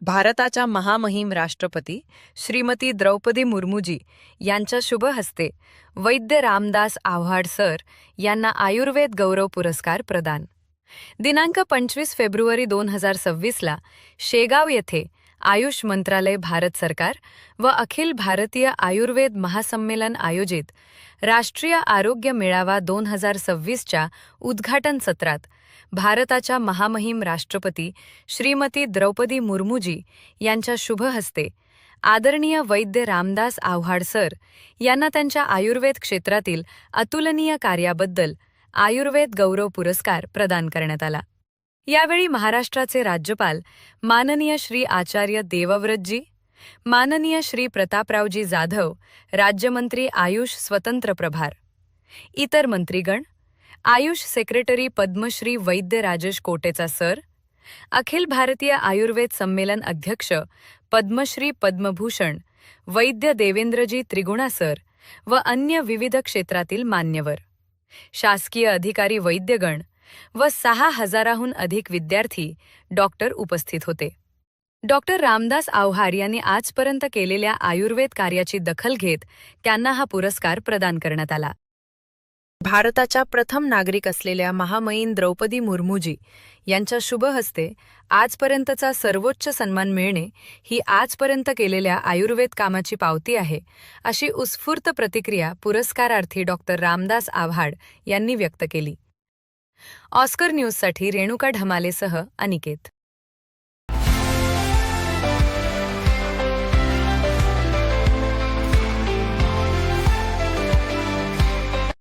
भारताच्या महामहिम राष्ट्रपती श्रीमती द्रौपदी मुर्मूजी यांच्या शुभ हस्ते वैद्य रामदास आव्हाड सर यांना आयुर्वेद गौरव पुरस्कार प्रदान. दिनांक 25 फेब्रुवारी 2026ला शेगाव येथे आयुष मंत्रालय, भारत सरकार व अखिल भारतीय आयुर्वेद महासंमेलन आयोजित राष्ट्रीय आरोग्य मेळावा 2026च्या उद्घाटन सत्रात भारताच्या महामहिम राष्ट्रपती श्रीमती द्रौपदी मुर्मूजी यांच्या शुभ हस्ते आदरणीय वैद्य रामदास आव्हाड सर यांना त्यांच्या आयुर्वेद क्षेत्रातील अतुलनीय कार्याबद्दल आयुर्वेद गौरव पुरस्कार प्रदान करण्यात आला. यावेळी महाराष्ट्राचे राज्यपाल माननीय श्री आचार्य देवव्रतजी, माननीय श्री प्रतापरावजी जाधव, राज्यमंत्री आयुष स्वतंत्र प्रभार, इतर मंत्रीगण, आयुष सेक्रेटरी पद्मश्री वैद्य राजेश कोटेचा सर, अखिल भारतीय आयुर्वेद संमेलन अध्यक्ष पद्मश्री पद्मभूषण वैद्य देवेंद्रजी त्रिगुणा सर व अन्य विविध क्षेत्रातील मान्यवर, शासकीय अधिकारी, वैद्यगण व 6,000हून अधिक विद्यार्थी, डॉक्टर उपस्थित होते. डॉक्टर रामदास आव्हाड यांनी आजपर्यंत केलेल्या आयुर्वेद कार्याची दखल घेत त्यांना हा पुरस्कार प्रदान करण्यात आला. भारताच्या प्रथम नागरिक असलेल्या महामहिम द्रौपदी मुर्मूजी यांच्या शुभ हस्ते आजपर्यंतचा सर्वोच्च सन्मान मिळणे ही आजपर्यंत केलेल्या आयुर्वेद कामाची पावती आहे, अशी उत्स्फूर्त प्रतिक्रिया पुरस्कारार्थी डॉक्टर रामदास आव्हाड यांनी व्यक्त केली. ऑस्कर न्यूजसाठी रेणुका ढमालेसह अनिकेत.